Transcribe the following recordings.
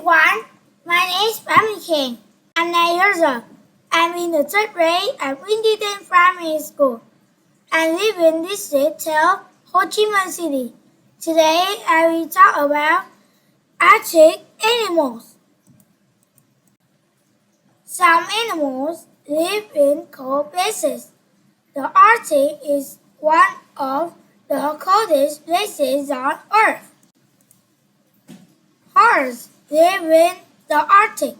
everyone. My name is Khang. I'm 9 years old. I'm in the third grade at Winterton Primary School. I live in this city, Ho Chi Minh City. Today, I will talk about Arctic animals. Some animals live in cold places. The Arctic is one of the coldest places on Earth. Hares live in the Arctic.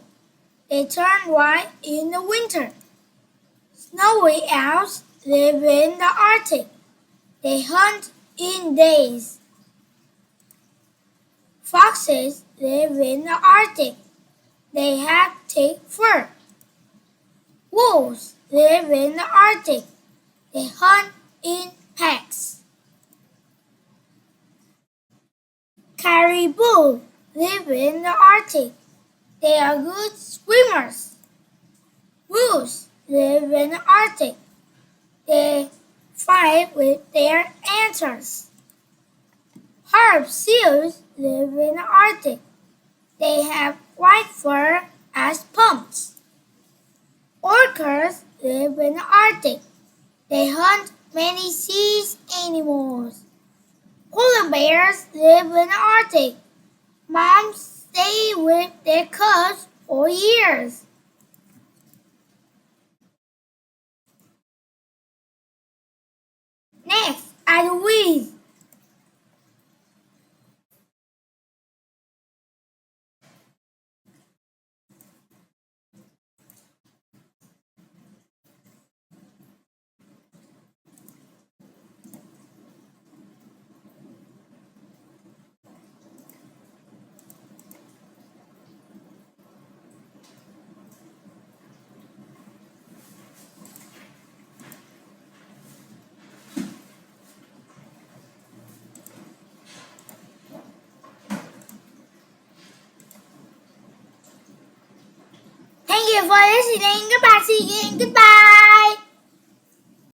They turn white in the winter. Snowy owls live in the Arctic. They hunt in days. Foxes live in the Arctic. They have thick fur. Wolves live in the Arctic. They hunt in packs. Caribou live in the Arctic. They are good swimmers. Wolves live in the Arctic. They fight with their antlers. Harp seals live in the Arctic. They have white fur as pumps. Orcas live in the Arctic. They hunt many sea animals. Polar bears live in the Arctic. Moms stay with their cubs for years. Next are the weeds. Thank you for listening. Goodbye. See you again. Goodbye.